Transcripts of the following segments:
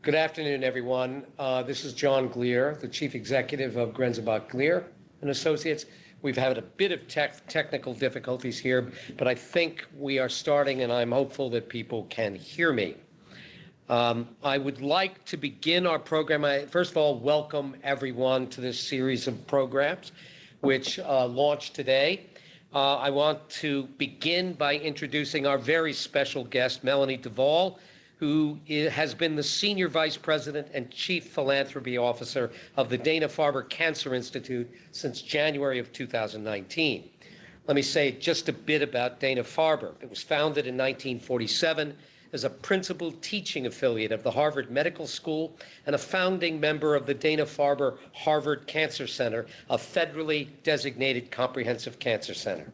Good afternoon, everyone. This is John Glier, the Chief Executive of Grenzebach Glier and Associates. We've had a bit of technical difficulties here, but I think we are starting, and I'm hopeful that people can hear me. I would like to begin our program. First of all, welcome everyone to this series of programs, which launched today. I want to begin by introducing our very special guest, Melany Duval, who has been the Senior Vice President and Chief Philanthropy Officer of the Dana-Farber Cancer Institute since January of 2019. Let me say just a bit about Dana-Farber. It was founded in 1947 as a principal teaching affiliate of the Harvard Medical School and a founding member of the Dana-Farber Harvard Cancer Center, a federally designated comprehensive cancer center.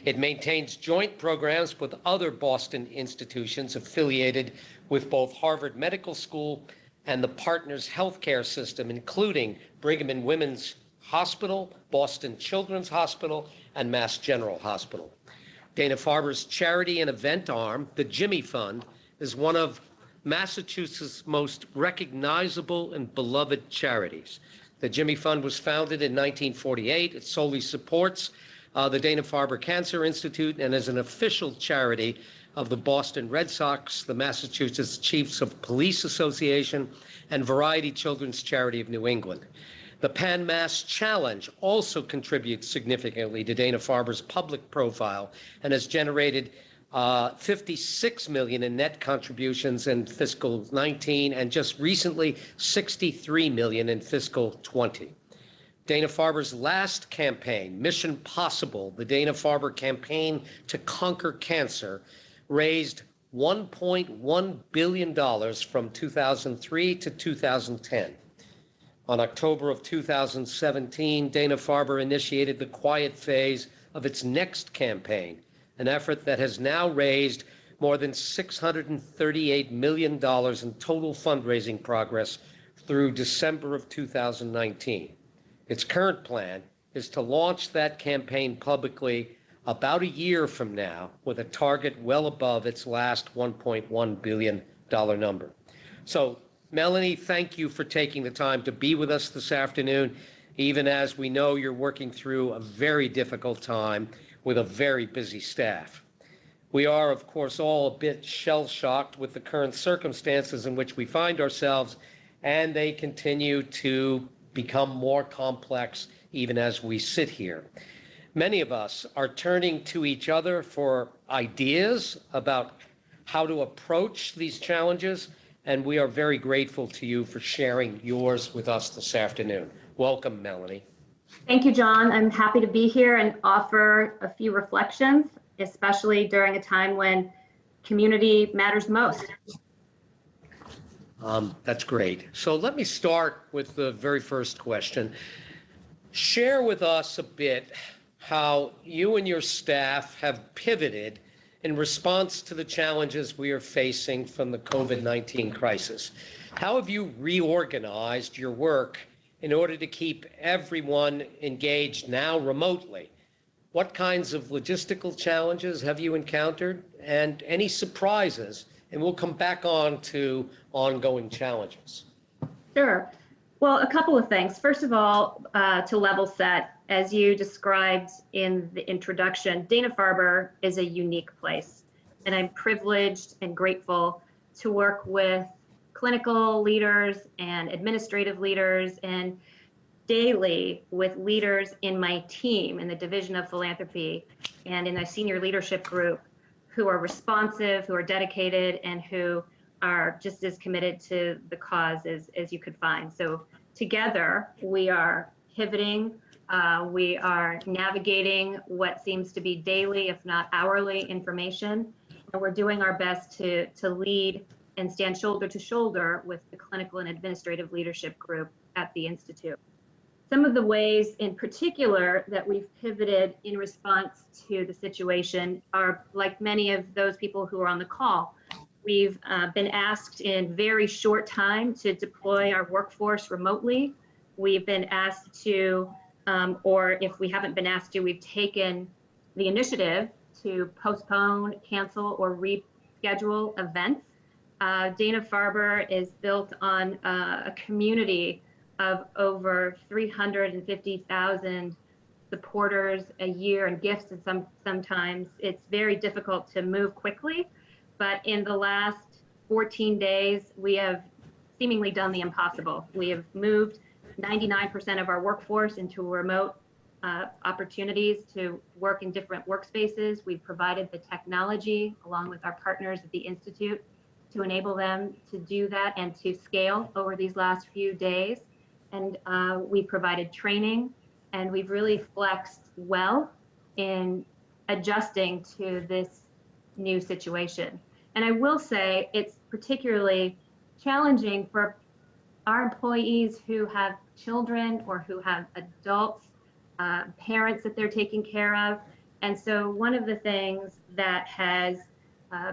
It maintains joint programs with other Boston institutions affiliated with both Harvard Medical School and the Partners Healthcare System, including Brigham and Women's Hospital, Boston Children's Hospital, and Mass General Hospital. Dana-Farber's charity and event arm, the Jimmy Fund, is one of Massachusetts' most recognizable and beloved charities. The Jimmy Fund was founded in 1948. It solely supports the Dana-Farber Cancer Institute and is an official charity of the Boston Red Sox, the Massachusetts Chiefs of Police Association, and Variety Children's Charity of New England. The Pan Mass Challenge also contributes significantly to Dana-Farber's public profile and has generated $56 million in net contributions in fiscal 19 and just recently $63 million in fiscal 20. Dana-Farber's last campaign, Mission Possible, the Dana-Farber Campaign to Conquer Cancer, raised $1.1 billion from 2003 to 2010. On October of 2017, Dana-Farber initiated the quiet phase of its next campaign, an effort that has now raised more than $638 million in total fundraising progress through December of 2019. Its current plan is to launch that campaign publicly about a year from now with a target well above its last $1.1 billion number. So, Melany, thank you for taking the time to be with us this afternoon, even as we know you're working through a very difficult time with a very busy staff. We are, of course, all a bit shell-shocked with the current circumstances in which we find ourselves, and they continue to become more complex even as we sit here. Many of us are turning to each other for ideas about how to approach these challenges, and we are very grateful to you for sharing yours with us this afternoon. Welcome, Melany. Thank you, John. I'm happy to be here and offer a few reflections, especially during a time when community matters most. That's great. So let me start with the very first question. Share with us a bit how you and your staff have pivoted in response to the challenges we are facing from the COVID-19 crisis. How have you reorganized your work in order to keep everyone engaged now remotely? What kinds of logistical challenges have you encountered, and any surprises? And we'll come back on to ongoing challenges. Sure. Well, a couple of things. First of all, to level set, as you described in the introduction, Dana-Farber is a unique place, and I'm privileged and grateful to work with clinical leaders and administrative leaders and daily with leaders in my team in the Division of Philanthropy and in the senior leadership group who are responsive, who are dedicated, and who are just as committed to the cause as you could find. So together we are pivoting, we are navigating what seems to be daily, if not hourly, information, and we're doing our best to lead and stand shoulder to shoulder with the clinical and administrative leadership group at the Institute. Some of the ways in particular that we've pivoted in response to the situation are like many of those people who are on the call. We've been asked in very short time to deploy our workforce remotely. We've been asked to, or if we haven't been asked to, we've taken the initiative to postpone, cancel, or reschedule events Dana-Farber is built on a community of over 350,000 supporters a year and gifts, and sometimes it's very difficult to move quickly. But in the last 14 days, we have seemingly done the impossible. We have moved 99% of our workforce into remote opportunities to work in different workspaces. We've provided the technology along with our partners at the Institute to enable them to do that and to scale over these last few days. And we provided training, and we've really flexed well in adjusting to this new situation. And I will say it's particularly challenging for our employees who have children or who have adults, parents that they're taking care of. And so one of the things that has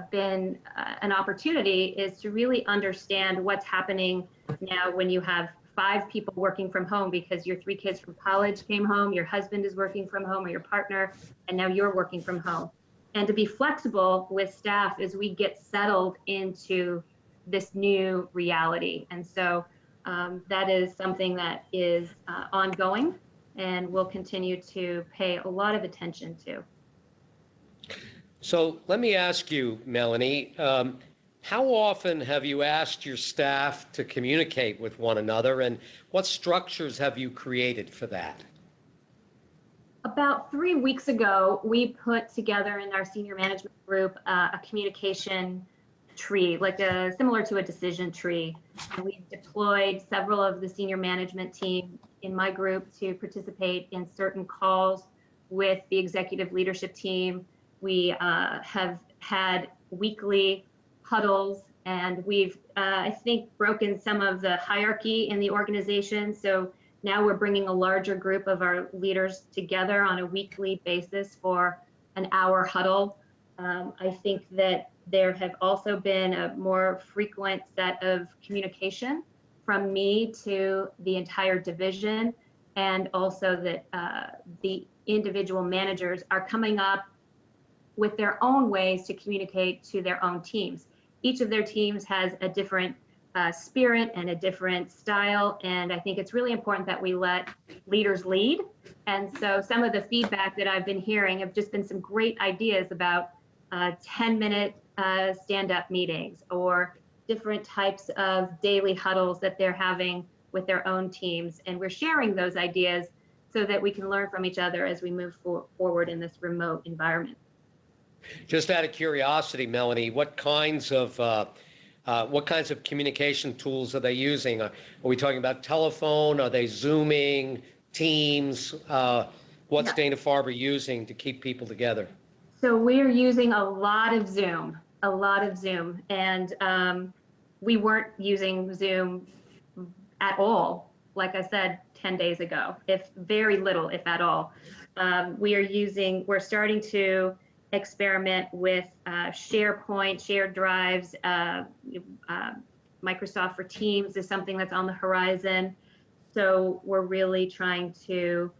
been an opportunity is to really understand what's happening now when you have 5 people working from home because your 3 kids from college came home, your husband is working from home, or your partner, and now you're working from home. And to be flexible with staff as we get settled into this new reality. And so that is something that is ongoing and we'll continue to pay a lot of attention to. So let me ask you, Melany, how often have you asked your staff to communicate with one another, and what structures have you created for that? About 3 weeks ago, we put together in our senior management group a communication tree, like similar to a decision tree. And we deployed several of the senior management team in my group to participate in certain calls with the executive leadership team. We have had weekly huddles, and we've, I think, broken some of the hierarchy in the organization. So now we're bringing a larger group of our leaders together on a weekly basis for an hour huddle. I think that there have also been a more frequent set of communication from me to the entire division, and also that the individual managers are coming up with their own ways to communicate to their own teams. Each of their teams has a different spirit and a different style, and I think it's really important that we let leaders lead. And so some of the feedback that I've been hearing have just been some great ideas about 10-minute stand-up meetings or different types of daily huddles that they're having with their own teams. And we're sharing those ideas so that we can learn from each other as we move forward in this remote environment. Just out of curiosity, Melany, what kinds of communication tools are they using? Are we talking about telephone? Are they Zooming, Teams? What's Dana-Farber using to keep people together? So we're using a lot of Zoom, and we weren't using Zoom at all, like I said, 10 days ago, if very little, if at all. We're starting to experiment with SharePoint, shared drives. Microsoft for Teams is something that's on the horizon. So we're really trying to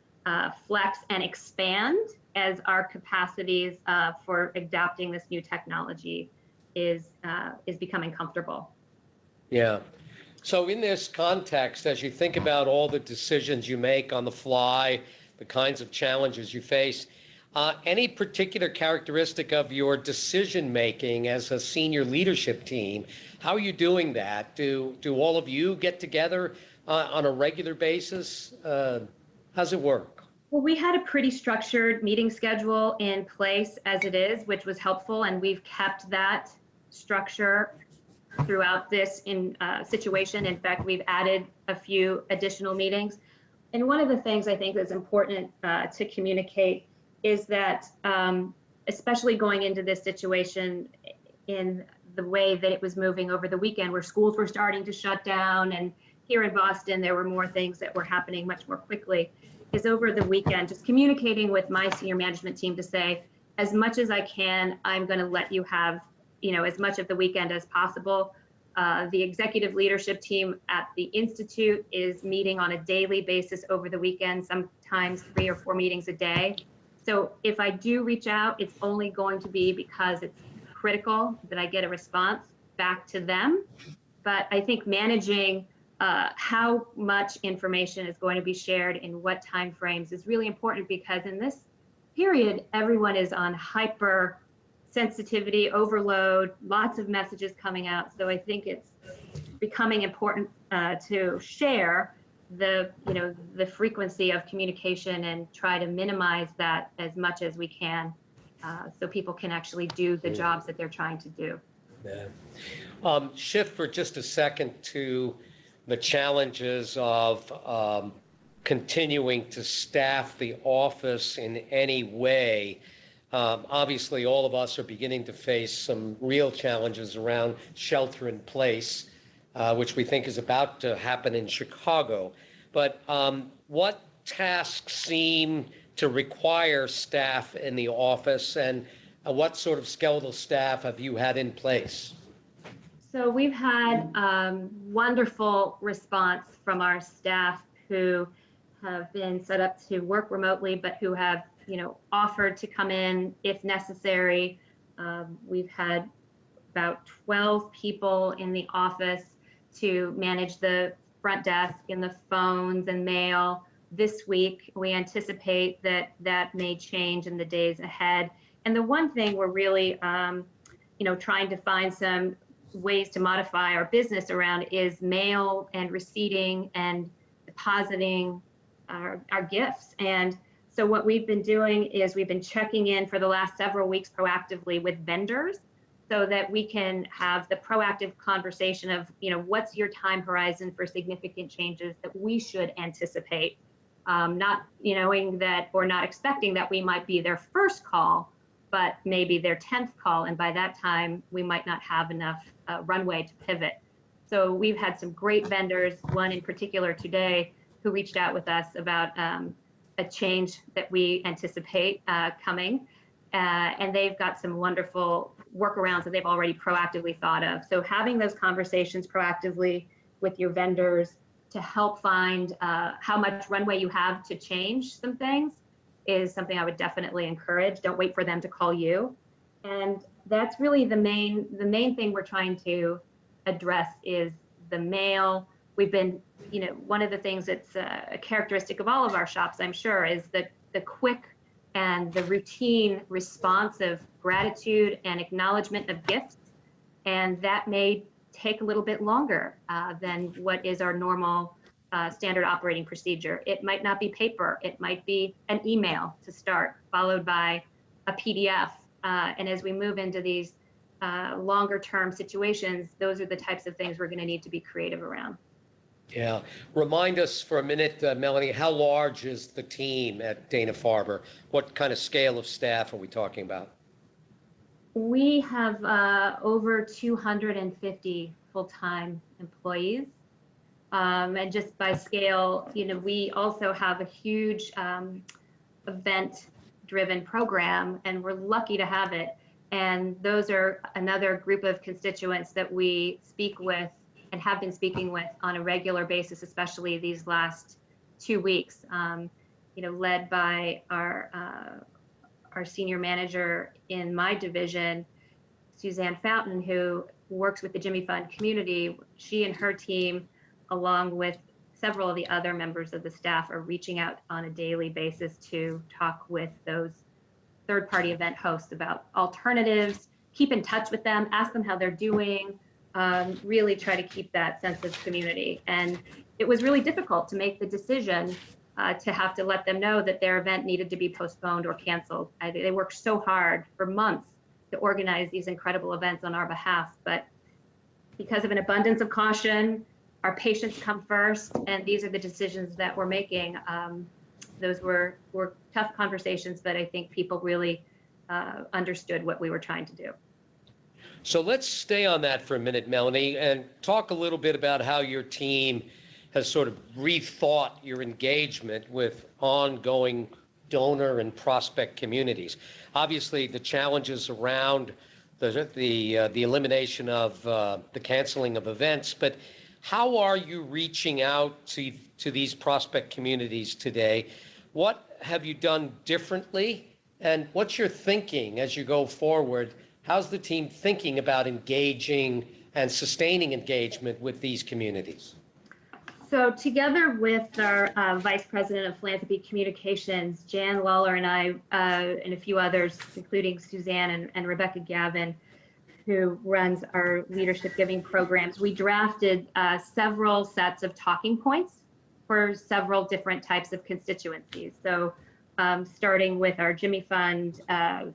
flex and expand as our capacities for adapting this new technology is becoming comfortable. Yeah. So in this context, as you think about all the decisions you make on the fly, the kinds of challenges you face, any particular characteristic of your decision making as a senior leadership team? How are you doing that? Do all of you get together on a regular basis? How's it work? Well, we had a pretty structured meeting schedule in place as it is, which was helpful, and we've kept that structure throughout this situation. In fact, we've added a few additional meetings. And one of the things I think is important to communicate is that, especially going into this situation in the way that it was moving over the weekend, where schools were starting to shut down, and here in Boston, there were more things that were happening much more quickly, is over the weekend, just communicating with my senior management team to say, as much as I can, I'm going to let you have, as much of the weekend as possible. The executive leadership team at the Institute is meeting on a daily basis over the weekend, sometimes 3 or 4 meetings a day. So if I do reach out, it's only going to be because it's critical that I get a response back to them. But I think managing how much information is going to be shared in what time frames is really important, because in this period, everyone is on hyper sensitivity, overload, lots of messages coming out. So I think it's becoming important to share the frequency of communication and try to minimize that as much as we can, so people can actually do the jobs that they're trying to do. Yeah. Shift for just a second to the challenges of continuing to staff the office in any way. Obviously, all of us are beginning to face some real challenges around shelter in place, which we think is about to happen in Chicago. But what tasks seem to require staff in the office, and what sort of skeletal staff have you had in place? So we've had wonderful response from our staff who have been set up to work remotely, but who have, offered to come in if necessary. We've had about 12 people in the office to manage the front desk and the phones and mail. This week, we anticipate that may change in the days ahead. And the one thing we're really, trying to find some ways to modify our business around is mail and receipting and depositing our gifts. And so what we've been doing is we've been checking in for the last several weeks proactively with vendors, so that we can have the proactive conversation of, what's your time horizon for significant changes that we should anticipate, not knowing that or not expecting that we might be their first call, but maybe their 10th call. And by that time, we might not have enough runway to pivot. So we've had some great vendors, one in particular today, who reached out with us about a change that we anticipate coming. And they've got some wonderful workarounds that they've already proactively thought of. So having those conversations proactively with your vendors to help find how much runway you have to change some things is something I would definitely encourage. Don't wait for them to call you. And that's really the main thing we're trying to address is the mail. We've been, one of the things that's a characteristic of all of our shops, I'm sure, is the quick and the routine response of gratitude and acknowledgement of gifts. And that may take a little bit longer than what is our normal standard operating procedure. It might not be paper. It might be an email to start, followed by a PDF. And as we move into these longer term situations, those are the types of things we're going to need to be creative around. Yeah. Remind us for a minute, Melany, how large is the team at Dana-Farber? What kind of scale of staff are we talking about? We have over 250 full-time employees. And just by scale, we also have a huge event-driven program, and we're lucky to have it. And those are another group of constituents that we speak with and have been speaking with on a regular basis, especially these last 2 weeks, led by our senior manager in my division, Suzanne Fountain, who works with the Jimmy Fund community. She and her team, along with several of the other members of the staff, are reaching out on a daily basis to talk with those third-party event hosts about alternatives, keep in touch with them, ask them how they're doing, really try to keep that sense of community. And it was really difficult to make the decision to have to let them know that their event needed to be postponed or canceled. They worked so hard for months to organize these incredible events on our behalf, but because of an abundance of caution, our patients come first, and these are the decisions that we're making. Those were tough conversations, but I think people really understood what we were trying to do. So let's stay on that for a minute, Melany, and talk a little bit about how your team has sort of rethought your engagement with ongoing donor and prospect communities. Obviously, the challenges around the elimination of the canceling of events, but how are you reaching out to these prospect communities today? What have you done differently, and what's your thinking as you go forward? How's the team thinking about engaging and sustaining engagement with these communities? So together with our Vice President of Philanthropy Communications, Jan Lawler, and I, and a few others, including Suzanne and Rebecca Gavin, who runs our leadership giving programs, we drafted several sets of talking points for several different types of constituencies. So starting with our Jimmy Fund,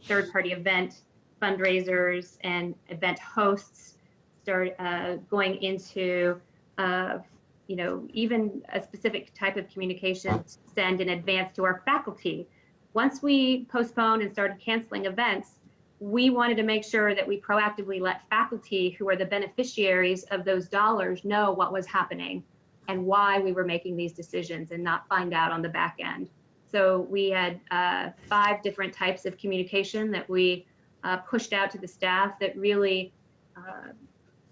third-party event fundraisers and event hosts, going into even a specific type of communication to send in advance to our faculty. Once we postponed and started canceling events, we wanted to make sure that we proactively let faculty who are the beneficiaries of those dollars know what was happening and why we were making these decisions and not find out on the back end. So we had 5 different types of communication that we pushed out to the staff that really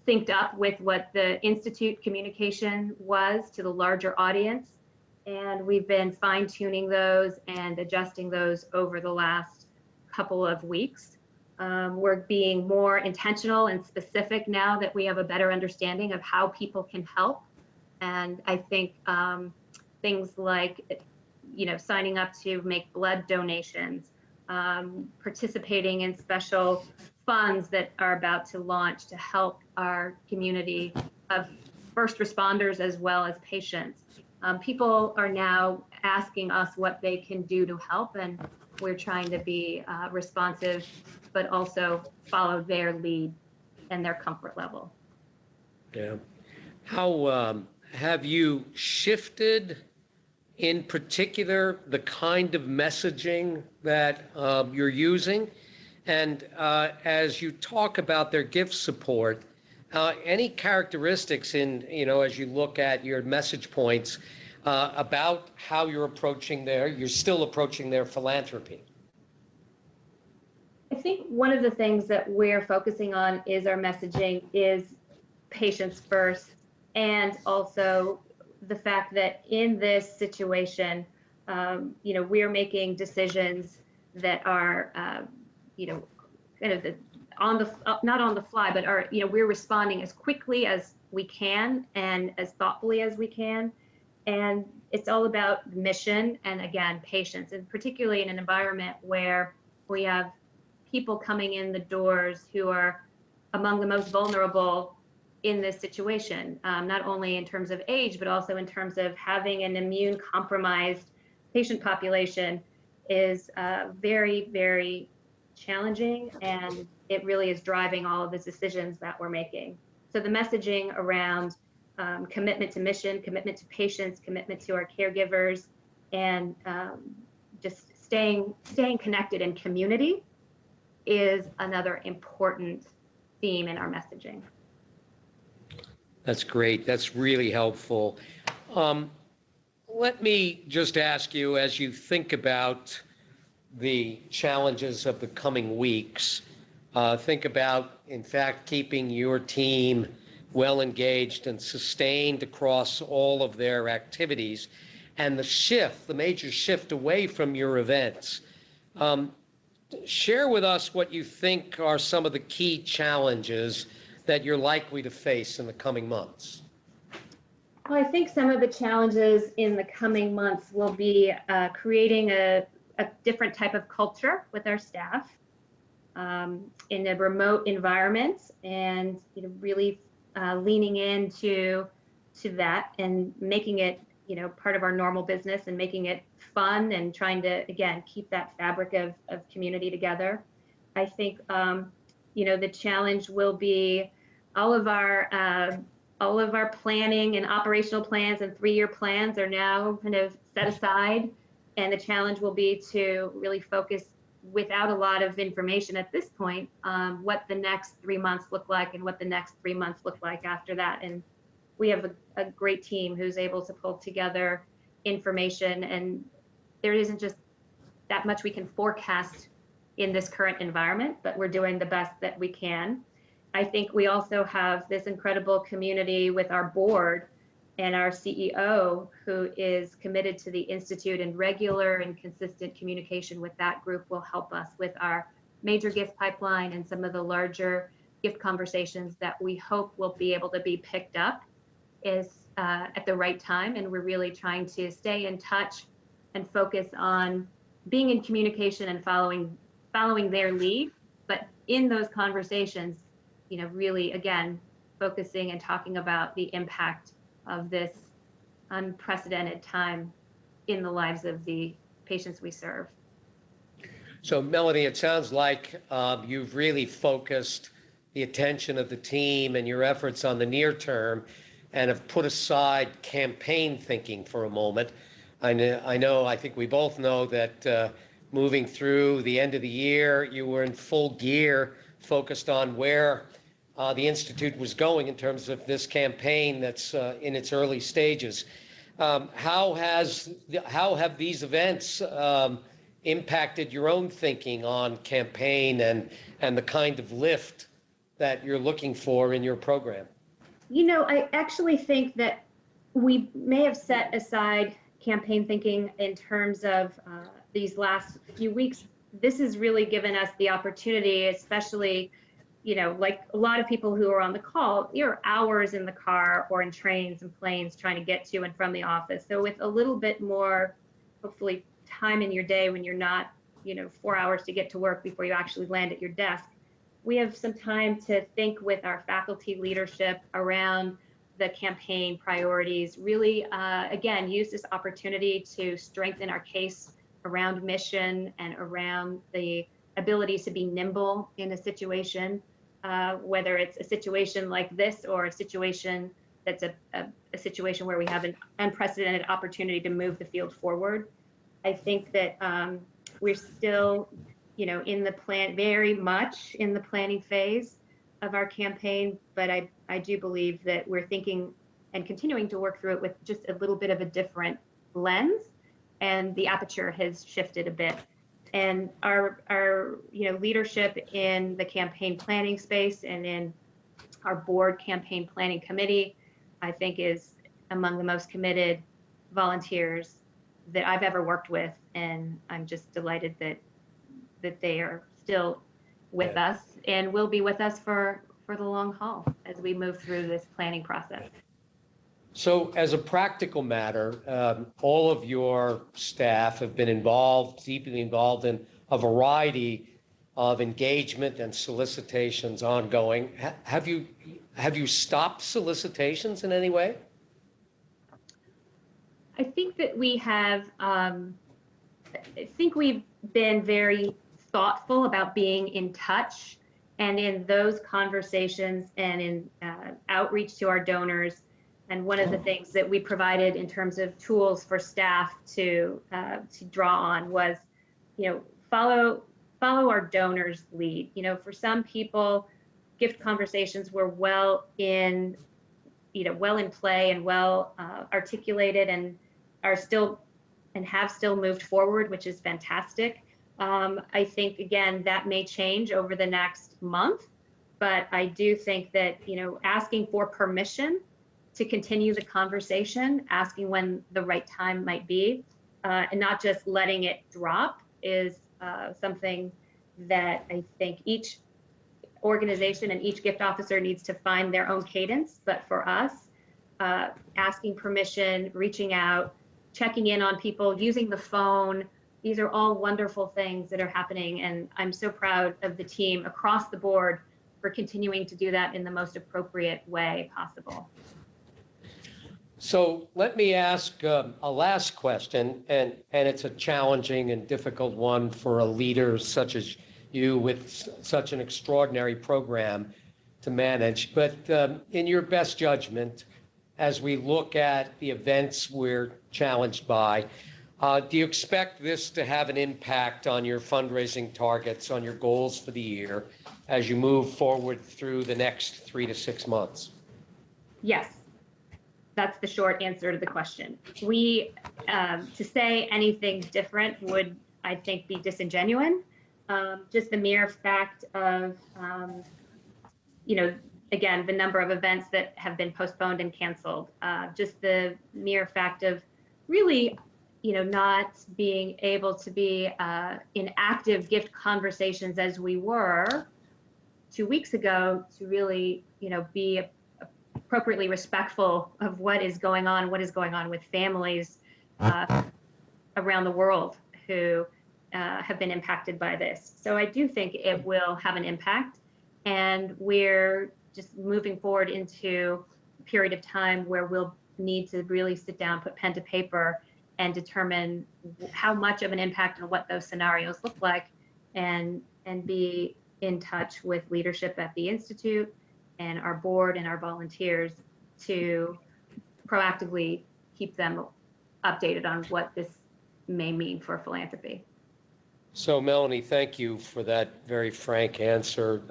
synced up with what the Institute communication was to the larger audience. And we've been fine-tuning those and adjusting those over the last couple of weeks. We're being more intentional and specific now that we have a better understanding of how people can help. And I think things like, signing up to make blood donations, participating in special funds that are about to launch to help our community of first responders as well as patients. People are now asking us what they can do to help, and we're trying to be responsive, but also follow their lead and their comfort level. Yeah. How have you shifted, in particular, the kind of messaging that you're using? And as you talk about their gift support, any characteristics as you look at your message points about how you're still approaching their philanthropy? I think one of the things that we're focusing on is our messaging is patients first, and also the fact that in this situation, we're making decisions that are kind of not on the fly, but are, we're responding as quickly as we can and as thoughtfully as we can. And it's all about mission and, again, patience, and particularly in an environment where we have people coming in the doors who are among the most vulnerable in this situation, not only in terms of age, but also in terms of having an immune compromised patient population is very, very challenging, and it really is driving all of the decisions that we're making. So the messaging around commitment to mission, commitment to patients, commitment to our caregivers, and just staying connected in community is another important theme in our messaging. That's great. That's really helpful. Let me just ask you, as you think about the challenges of the coming weeks, think about, in fact, keeping your team well engaged and sustained across all of their activities, and the major shift away from your events. Share with us what you think are some of the key challenges that you're likely to face in the coming months. Well, I think some of the challenges in the coming months will be creating a different type of culture with our staff in a remote environment, and really leaning into that and making it part of our normal business and making it fun and trying to, again, keep that fabric of community together. I think the challenge will be all of our planning and operational plans and 3-year plans are now kind of set aside. And the challenge will be to really focus, without a lot of information at this point, what the next 3 months look like and what the next 3 months look like after that. And we have a great team who's able to pull together information, and there isn't just that much we can forecast in this current environment, but we're doing the best that we can. I think we also have this incredible community with our board and our CEO, who is committed to the Institute, and regular and consistent communication with that group will help us with our major gift pipeline and some of the larger gift conversations that we hope will be able to be picked up is at the right time. And we're really trying to stay in touch and focus on being in communication and following their lead. But in those conversations, really, again, focusing and talking about the impact of this unprecedented time in the lives of the patients we serve. So, Melany, it sounds like you've really focused the attention of the team and your efforts on the near term and have put aside campaign thinking for a moment. I think we both know that moving through the end of the year, you were in full gear, focused on where the Institute was going in terms of this campaign that's in its early stages. How have these events impacted your own thinking on campaign and the kind of lift that you're looking for in your program? I actually think that we may have set aside campaign thinking in terms of these last few weeks. This has really given us the opportunity, especially, like a lot of people who are on the call, you're hours in the car or in trains and planes trying to get to and from the office. So with a little bit more, hopefully, time in your day when you're not, 4 hours to get to work before you actually land at your desk, we have some time to think with our faculty leadership around the campaign priorities, really, again, use this opportunity to strengthen our case around mission and around the ability to be nimble in a situation, whether it's a situation like this or a situation that's a situation where we have an unprecedented opportunity to move the field forward. I think that we're still, in the plan, very much in the planning phase of our campaign, but I do believe that we're thinking and continuing to work through it with just a little bit of a different lens, and the aperture has shifted a bit. And our leadership in the campaign planning space and in our board campaign planning committee, I think is among the most committed volunteers that I've ever worked with, and I'm just delighted that they are still with us and will be with us for the long haul as we move through this planning process. So as a practical matter, all of your staff have been deeply involved in a variety of engagement and solicitations ongoing. Have you stopped solicitations in any way? I think that we have, we've been very thoughtful about being in touch, and in those conversations and in outreach to our donors. And one of the things that we provided in terms of tools for staff to draw on was, follow our donors' lead. For some people, gift conversations were well in play and well articulated and are still and have still moved forward, which is fantastic. I think, again, that may change over the next month, but I do think that, asking for permission to continue the conversation, asking when the right time might be, and not just letting it drop is something that I think each organization and each gift officer needs to find their own cadence. But for us, asking permission, reaching out, checking in on people, using the phone, these are all wonderful things that are happening. And I'm so proud of the team across the board for continuing to do that in the most appropriate way possible. So let me ask a last question, and it's a challenging and difficult one for a leader such as you with such an extraordinary program to manage. But in your best judgment, as we look at the events we're challenged by, do you expect this to have an impact on your fundraising targets, on your goals for the year, as you move forward through the next 3 to 6 months? Yes. That's the short answer to the question. We, to say anything different would, I think, be disingenuous. Just the mere fact of, again, the number of events that have been postponed and canceled, just the mere fact of really, not being able to be in active gift conversations as we were 2 weeks ago to really, be appropriately respectful of what is going on with families around the world who have been impacted by this. So I do think it will have an impact, and we're just moving forward into a period of time where we'll need to really sit down, put pen to paper, and determine how much of an impact and what those scenarios look like, and be in touch with leadership at the Institute and our board and our volunteers to proactively keep them updated on what this may mean for philanthropy. So Melany, thank you for that very frank answer.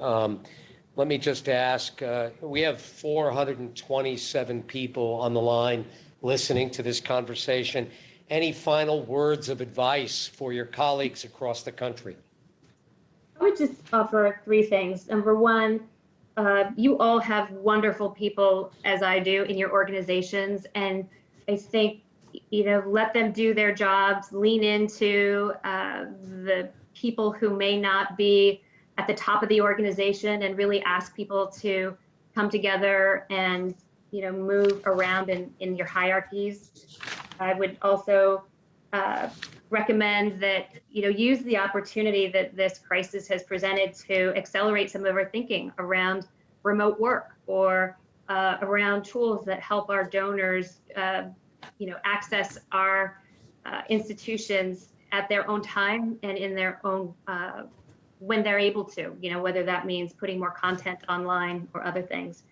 Let me just ask, we have 427 people on the line listening to this conversation. Any final words of advice for your colleagues across the country? I would just offer 3 things. Number one, you all have wonderful people, as I do, in your organizations. And I think, let them do their jobs, lean into the people who may not be at the top of the organization, and really ask people to come together and, move around in your hierarchies. I would also recommend that, use the opportunity that this crisis has presented to accelerate some of our thinking around remote work, or around tools that help our donors, access our institutions at their own time and in their own, when they're able to, whether that means putting more content online or other things.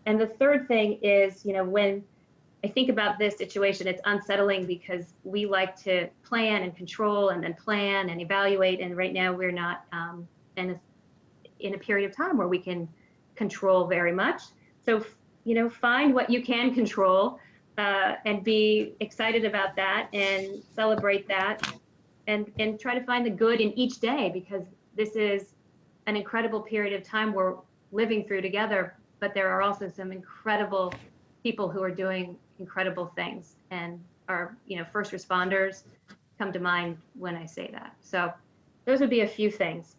And the third thing is, when I think about this situation, it's unsettling because we like to plan and control and then plan and evaluate. And right now we're not in a period of time where we can control very much. So, find what you can control and be excited about that and celebrate that, and try to find the good in each day, because this is an incredible period of time we're living through together, but there are also some incredible people who are doing incredible things, and our first responders come to mind when I say that. So those would be a few things.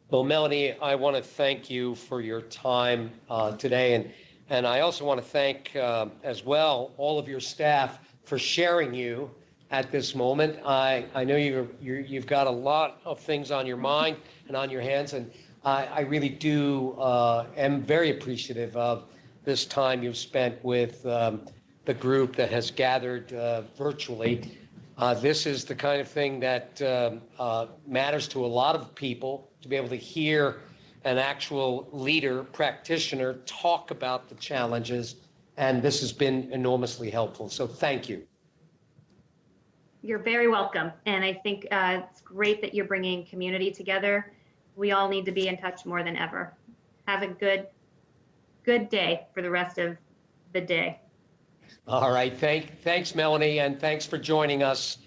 Well, Melany, I want to thank you for your time today, and I also want to thank as well all of your staff for sharing you at this moment. I know you've got a lot of things on your mind and on your hands, and I really do am very appreciative of this time you've spent with the group that has gathered virtually. This is the kind of thing that matters to a lot of people, to be able to hear an actual leader, practitioner talk about the challenges, and this has been enormously helpful. So thank you. You're very welcome. And I think it's great that you're bringing community together. We all need to be in touch more than ever. Have a good day for the rest of the day. All right. Thanks, Melany, and thanks for joining us